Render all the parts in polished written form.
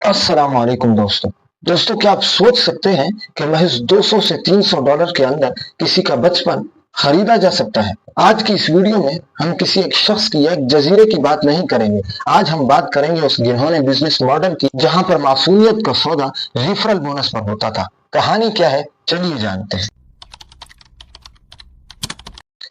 अस्सलाम वालेकुम दोस्तों क्या आप सोच सकते हैं कि महज 200 से $300 के अंदर किसी का बचपन खरीदा जा सकता है। आज की इस वीडियो में हम किसी एक शख्स की एक जजीरे की बात नहीं करेंगे। आज हम बात करेंगे उस घिनौने बिजनेस मॉडल की जहां पर मासूमियत का सौदा रिफरल बोनस पर होता था। कहानी क्या है, चलिए जानते हैं।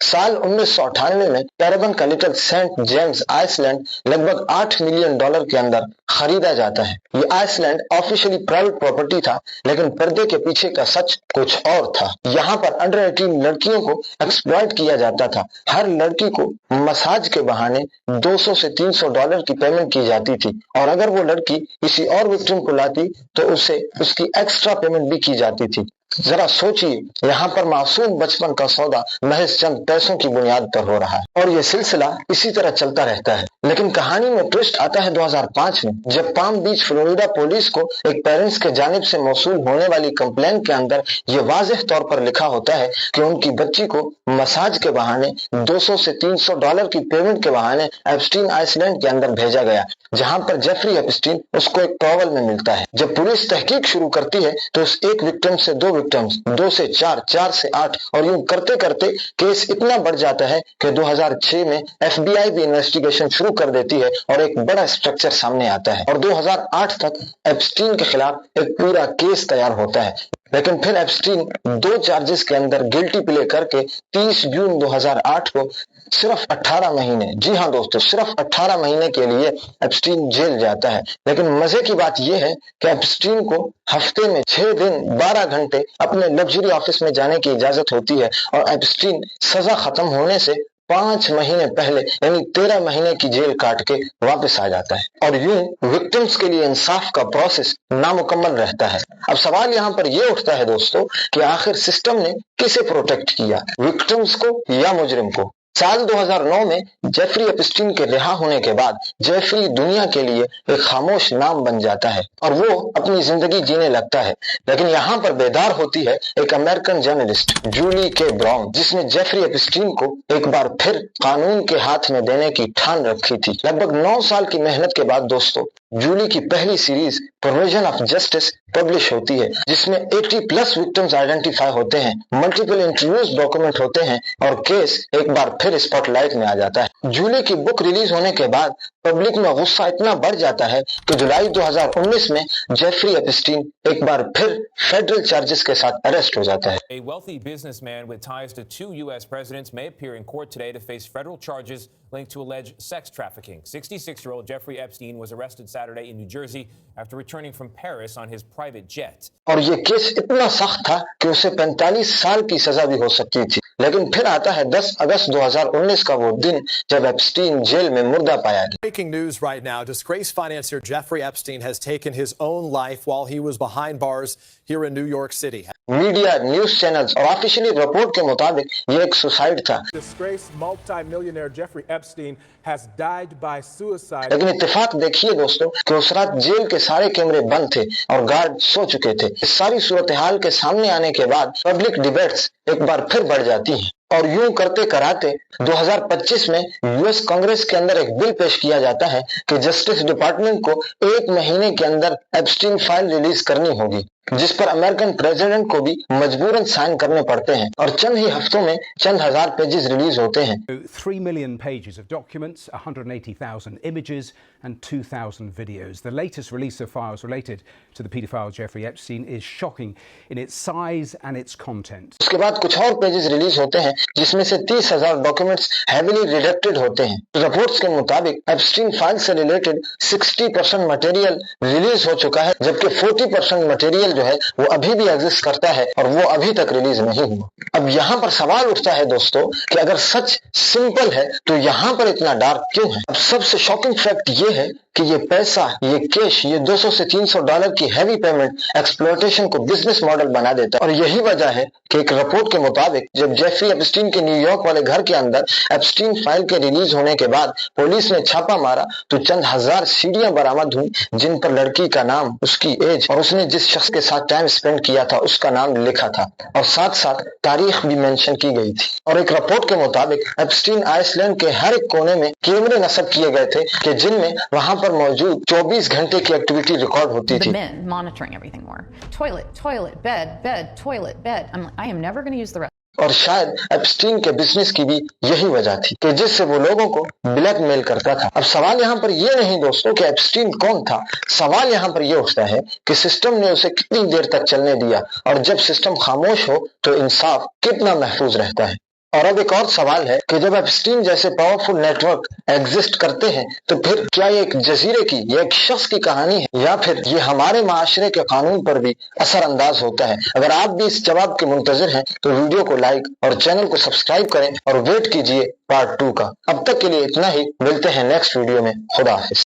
साल 1998 में कैरेबियन का लिटिल सेंट जेम्स आइसलैंड लगभग $8 मिलियन के अंदर खरीदा जाता है। ये आइसलैंड ऑफिशियली प्राइवेट प्रॉपर्टी था, लेकिन पर्दे के पीछे का सच कुछ और था। यहाँ पर अंडर 18 लड़कियों को एक्सप्लॉइट किया जाता था। हर लड़की को मसाज के बहाने 200 से $300 की पेमेंट की जाती थी, और अगर वो लड़की किसी और विक्टिम को लाती तो उसे उसकी एक्स्ट्रा पेमेंट भी की जाती थी। जरा सोचिए, यहाँ पर मासूम बचपन का सौदा महज चंद पैसों की बुनियाद पर हो रहा है, और ये सिलसिला इसी तरह चलता रहता है। लेकिन कहानी में ट्विस्ट आता है 2005 में, जब पाम बीच फ्लोरिडा पुलिस को एक पेरेंट्स के जानिब से मौसूल होने वाली कंप्लेंट के अंदर ये वाज़ेह तौर पर लिखा होता है कि उनकी बच्ची को मसाज के बहाने 200 से $300 की पेमेंट के बहाने एप्स्टीन आइसलैंड के अंदर भेजा गया, जहां पर जेफरी एप्स्टीन उसको एक टॉवल में मिलता है। जब पुलिस तहकीक शुरू करती है तो उस एक विक्टिम से दो विक्टिम्स, 2 से 4, 4 से 8, और यूं करते करते केस इतना बढ़ जाता है कि 2006 में एफबीआई भी इन्वेस्टिगेशन शुरू कर देती है और एक बड़ा स्ट्रक्चर सामने आता है, और 2008 तक एप्स्टीन के खिलाफ एक पूरा केस तैयार होता है। लेकिन फिर एप्स्टीन 2 चार्जेस के अंदर गिल्टी प्ले करके 30 जून 2008 को सिर्फ 18 महीने, जी हाँ दोस्तों, सिर्फ 18 महीने के लिए एप्स्टीन जेल जाता है। लेकिन मजे की बात यह है कि एप्स्टीन को हफ्ते में 6 दिन 12 घंटे अपने लग्जरी ऑफिस में जाने की इजाजत होती है, और एप्स्टीन सजा खत्म होने से 5 महीने पहले यानी 13 महीने की जेल काट के वापस आ जाता है, और यूं विक्टिम्स के लिए इंसाफ का प्रोसेस नामुकम्मल रहता है। अब सवाल यहाँ पर यह उठता है दोस्तों कि आखिर सिस्टम ने किसे प्रोटेक्ट किया, विक्टिम्स को या मुजरिम को? साल 2009 में जेफरी एप्स्टीन के रिहा होने के बाद जेफरी दुनिया के लिए एक खामोश नाम बन जाता है और वो अपनी जिंदगी जीने लगता है। लेकिन यहाँ पर बेदार होती है एक अमेरिकन जर्नलिस्ट जूली के ब्राउन, जिसने जेफरी एप्स्टीन को एक बार फिर कानून के हाथ में देने की ठान रखी थी। लगभग 9 साल की मेहनत के बाद दोस्तों जूली की पहली series provision of justice publish होती है, जिसमें 80 प्लस विक्टिम्स आइडेंटिफाई होते हैं, मल्टीपल इंटरव्यूज डॉक्यूमेंट होते हैं, और केस एक बार फिर स्पॉटलाइट में आ जाता है। जूली की बुक रिलीज होने के बाद पब्लिक में गुस्सा इतना बढ़ जाता है कि जुलाई 2019 में जेफरी एप्स्टीन एक बार फिर फेडरल चार्जेस के साथ अरेस्ट हो जाता है। A wealthy businessman with ties to 2 U.S. presidents may appear in court today to face federal charges linked to alleged sex trafficking. 66-year-old Jeffrey Epstein was arrested Saturday in New Jersey after returning from Paris on his private jet. और ये case इतना सख्त था कि उसे 45 साल की सजा भी हो सकती थी। लेकिन फिर आता है 10 अगस्त 2019 का वो दिन जब एप्स्टीन जेल में मुर्दा पाया गया। Breaking news right now. Disgraced financier Jeffrey Epstein has taken his own life while he was behind bars here in New York City. Media, news channels और ऑफिशियली रिपोर्ट के मुताबिक ये एक सुसाइड था। Disgraced multi-millionaire Jeffrey Epstein has died by suicide. लेकिन इत्तेफाक देखिए दोस्तों कि उस रात जेल के सारे कैमरे बंद थे और गार्ड सो चुके थे। इस सारी सूरत हाल के सामने आने के बाद पब्लिक डिबेट्स एक बार फिर बढ़ जाती हैं, और यूं करते कराते 2025 में यूएस कांग्रेस के अंदर एक बिल पेश किया जाता है कि जस्टिस डिपार्टमेंट को 1 महीने के अंदर एप्स्टीन फाइल रिलीज करनी होगी, जिस पर अमेरिकन प्रेसिडेंट को भी मजबूरन साइन करने पड़ते हैं, और चंद ही हफ्तों में चंद हजार पेजेस रिलीज होते हैं। 3 million pages of documents, 180,000 images and 2,000 videos. The latest release of files related to the paedophile Jeffrey Epstein is shocking in its size and its content. उसके बाद कुछ और पेजेस रिलीज होते हैं, जिसमें से 30,000 डॉक्यूमेंट्स हेवीली रिडेक्टेड होते हैं। रिपोर्ट्स के मुताबिक एप्स्टीन फाइल से रिलेटेड 60% मटेरियल रिलीज हो चुका है, जबकि 40% मटेरियल जो है वो अभी भी एग्जिस्ट करता है और वो अभी तक रिलीज नहीं हुआ। अब यहाँ पर सवाल उठता है दोस्तों कि अगर सच सिंपल है तो यहाँ पर इतना डार्क क्यों है? अब सबसे शॉकिंग फैक्ट ये है कि ये पैसा, ये कैश, ये 200 से $300 की हैवी पेमेंट एक्सप्लॉयटेशन को बिजनेस मॉडल बना देता है, और यही वजह है कि एक रिपोर्ट के मुताबिक जब जेफरी एप्स्टीन के न्यूयॉर्क वाले घर के अंदर एप्स्टीन फाइल के रिलीज होने के बाद पुलिस ने छापा मारा तो चंद हजार सीडियां बरामद हुई, जिन पर लड़की का नाम, उसकी एज और उसने जिस शख्स के साथ टाइम स्पेंड किया था उसका नाम लिखा था और साथ साथ तारीख भी मेंशन की गई थी। और एक रिपोर्ट के मुताबिक एप्स्टीन आइसलैंड के हर एक कोने में कैमरे नस्ब किए गए थे कि जिनमें वहां पर मौजूद 24 घंटे की एक्टिविटी रिकॉर्ड होती थी। Monitoring everything more. Toilet, bed, toilet, bed. I am never going to use the rest. और शायद एप्स्टीन के बिजनेस की भी यही वजह थी कि जिससे वो लोगों को ब्लैकमेल करता था। अब सवाल यहाँ पर ये नहीं दोस्तों कि एप्स्टीन कौन था, सवाल यहाँ पर ये उठता है कि सिस्टम ने उसे कितनी देर तक चलने दिया और जब सिस्टम खामोश हो तो इंसाफ कितना महफूज रहता है। और अब एक और सवाल है कि जब एप्स्टीन जैसे पावरफुल नेटवर्क एग्जिस्ट करते हैं तो फिर क्या ये एक जजीरे की या एक शख्स की कहानी है या फिर ये हमारे माशरे के कानून पर भी असरअंदाज होता है? अगर आप भी इस जवाब के मुंतजिर हैं तो वीडियो को लाइक और चैनल को सब्सक्राइब करें और वेट कीजिए पार्ट 2 का। अब तक के लिए इतना ही, मिलते हैं नेक्स्ट वीडियो में। खुदा हाफिज।